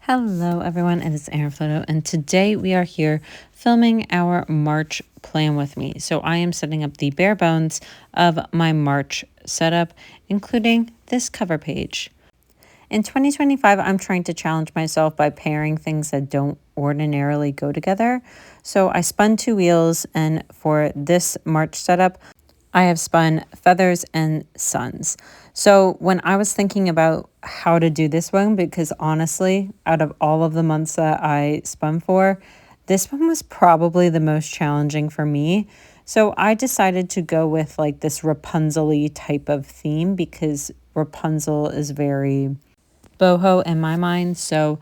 Hello everyone, it is Erin Floto, and today we are here filming our March plan with me. So I am setting up the bare bones of my March setup, including this cover page. In 2025, I'm trying to challenge myself by pairing things that don't ordinarily go together. So I spun 2 wheels, and for this March setup, I have spun feathers and suns. So when I was thinking about how to do this one, because honestly, out of all of the months that I spun for, this one was probably the most challenging for me. So I decided to go with like this Rapunzel-y type of theme because Rapunzel is very boho in my mind. So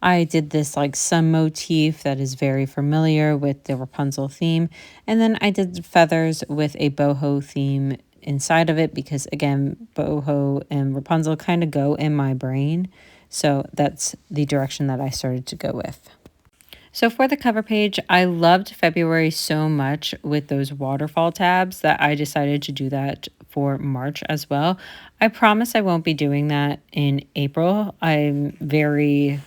I did this like sun motif that is very familiar with the Rapunzel theme. And then I did feathers with a boho theme inside of it because, again, boho and Rapunzel kind of go in my brain. So that's the direction that I started to go with. So for the cover page, I loved February so much with those waterfall tabs that I decided to do that for March as well. I promise I won't be doing that in April. I'm very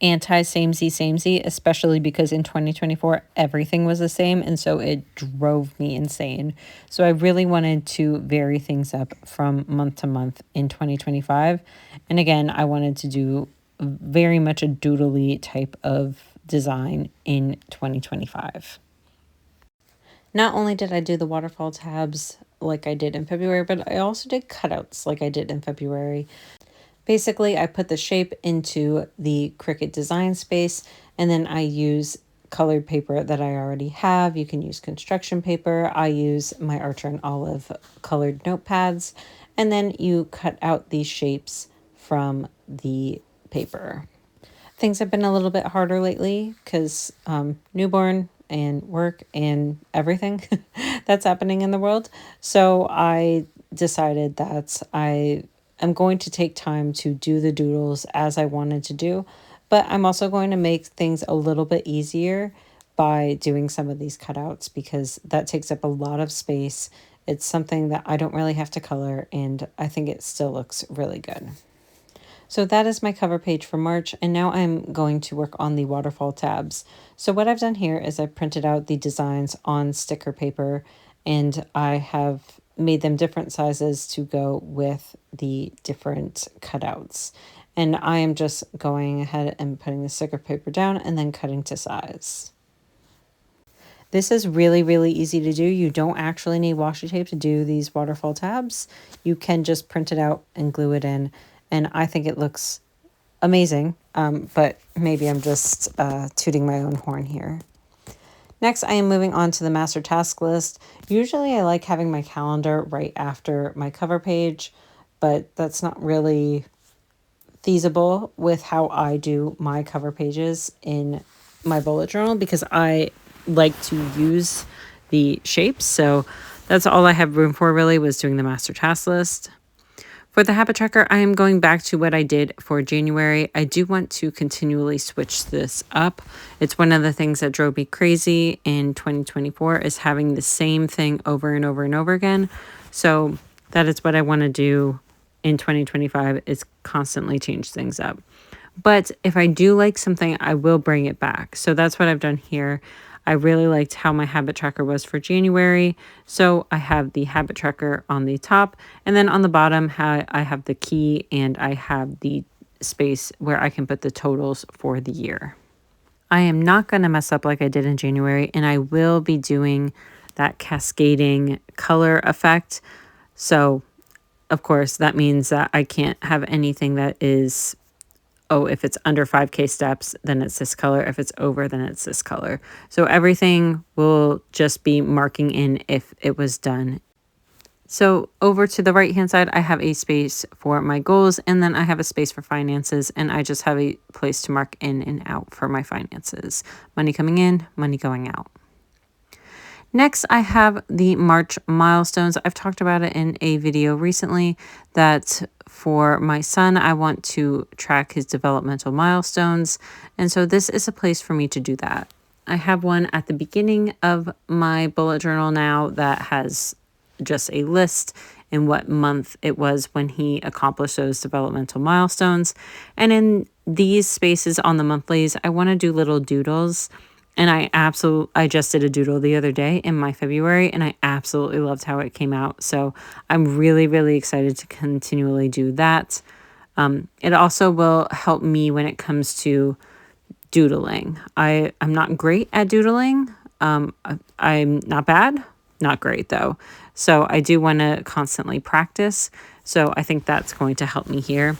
anti samey, especially because in 2024 everything was the same, and so it drove me insane. So I really wanted to vary things up from month to month in 2025, and again I wanted to do very much a doodly type of design in 2025. Not only did I do the waterfall tabs like I did in February, but I also did cutouts like I did in February. Basically, I put the shape into the Cricut design space, and then I use colored paper that I already have. You can use construction paper. I use my Archer and Olive colored notepads, and then you cut out these shapes from the paper. Things have been a little bit harder lately because newborn and work and everything that's happening in the world. So I decided that I am going to take time to do the doodles as I wanted to do, but I'm also going to make things a little bit easier by doing some of these cutouts because that takes up a lot of space. It's something that I don't really have to color, and I think it still looks really good. So that is my cover page for March, and now I'm going to work on the waterfall tabs. So what I've done here is I've printed out the designs on sticker paper, and I have made them different sizes to go with the different cutouts. And I am just going ahead and putting the sticker paper down and then cutting to size. This is really, really easy to do. You don't actually need washi tape to do these waterfall tabs. You can just print it out and glue it in. And I think it looks amazing, but maybe I'm just tooting my own horn here. Next, I am moving on to the master task list. Usually I like having my calendar right after my cover page, but that's not really feasible with how I do my cover pages in my bullet journal because I like to use the shapes. So that's all I have room for really, was doing the master task list. For the habit tracker, I am going back to what I did for January. I do want to continually switch this up. It's one of the things that drove me crazy in 2024 is having the same thing over and over and over again. So that is what I want to do in 2025, is constantly change things up. But if I do like something, I will bring it back. So that's what I've done here. I really liked how my habit tracker was for January. So I have the habit tracker on the top, and then on the bottom, I have the key and I have the space where I can put the totals for the year. I am not going to mess up like I did in January, and I will be doing that cascading color effect. So of course, that means that I can't have anything that is, oh, if it's under 5K steps, then it's this color. If it's over, then it's this color. So everything will just be marking in if it was done. So over to the right-hand side, I have a space for my goals, and then I have a space for finances, and I just have a place to mark in and out for my finances. Money coming in, money going out. Next, I have the March milestones. I've talked about it in a video recently that for my son, I want to track his developmental milestones. And so this is a place for me to do that. I have one at the beginning of my bullet journal now that has just a list, and what month it was when he accomplished those developmental milestones. And in these spaces on the monthlies, I want to do little doodles. And I just did a doodle the other day in my February, and I absolutely loved how it came out. So I'm really, really excited to continually do that. It also will help me when it comes to doodling. I'm not great at doodling. I'm not bad, not great though. So I do want to constantly practice. So I think that's going to help me here.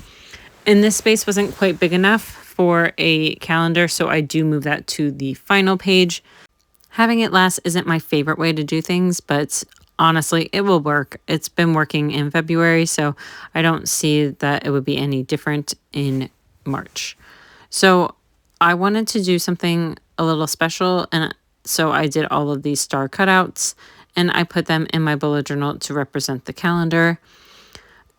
And this space wasn't quite big enough for a calendar, so I do move that to the final page. Having it last isn't my favorite way to do things, but honestly, it will work. It's been working in February, so I don't see that it would be any different in March. So I wanted to do something a little special, and so I did all of these star cutouts, and I put them in my bullet journal to represent the calendar.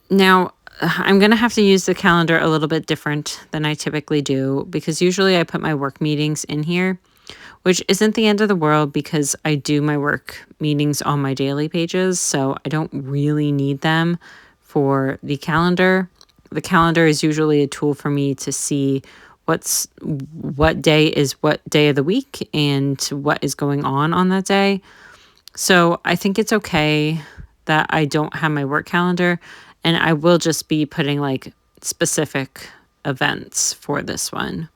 Now, I'm going to have to use the calendar a little bit different than I typically do, because usually I put my work meetings in here, which isn't the end of the world because I do my work meetings on my daily pages, so I don't really need them for the calendar. The calendar is usually a tool for me to see what day is what day of the week and what is going on that day. So I think it's okay that I don't have my work calendar, and I will just be putting like specific events for this one.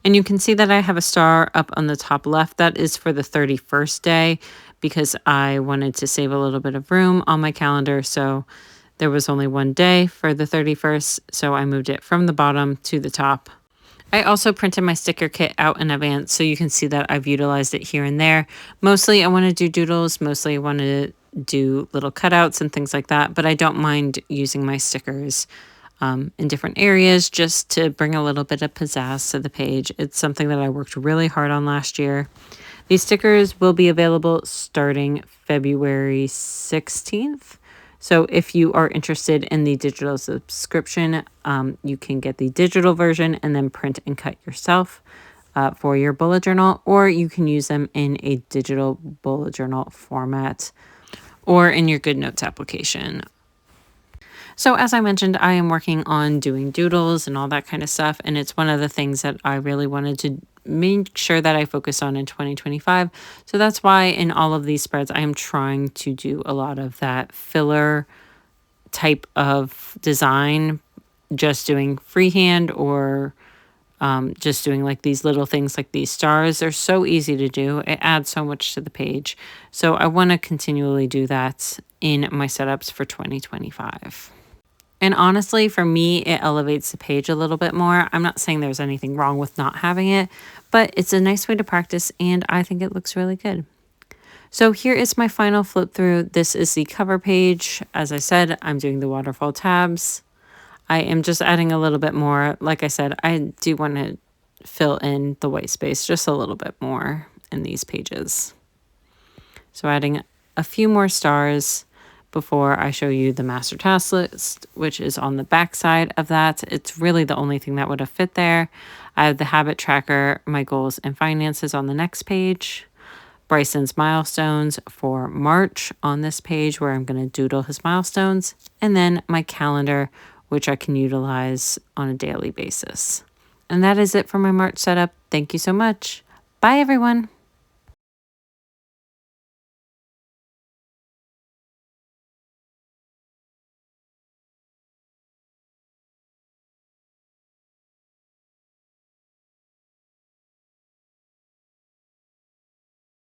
And you can see that I have a star up on the top left. That is for the 31st day because I wanted to save a little bit of room on my calendar. So there was only one day for the 31st. So I moved it from the bottom to the top. I also printed my sticker kit out in advance, so you can see that I've utilized it here and there. Mostly I want to do doodles. Mostly I want to do little cutouts and things like that. But I don't mind using my stickers in different areas just to bring a little bit of pizzazz to the page. It's something that I worked really hard on last year. These stickers will be available starting February 16th. So if you are interested in the digital subscription, you can get the digital version and then print and cut yourself for your bullet journal, or you can use them in a digital bullet journal format or in your GoodNotes application. So as I mentioned, I am working on doing doodles and all that kind of stuff, and it's one of the things that I really wanted to make sure that I focus on in 2025. So that's why in all of these spreads, I am trying to do a lot of that filler type of design, just doing freehand or just doing like these little things like these stars. They're so easy to do. It adds so much to the page. So I want to continually do that in my setups for 2025. And honestly, for me, it elevates the page a little bit more. I'm not saying there's anything wrong with not having it, but it's a nice way to practice, and I think it looks really good. So here is my final flip through. This is the cover page. As I said, I'm doing the waterfall tabs. I am just adding a little bit more. Like I said, I do want to fill in the white space just a little bit more in these pages. So adding a few more stars before I show you the master task list, which is on the back side of that. It's really the only thing that would have fit there. I have the habit tracker, my goals and finances on the next page. Bryson's milestones for March on this page where I'm going to doodle his milestones. And then my calendar, which I can utilize on a daily basis. And that is it for my March setup. Thank you so much. Bye, everyone.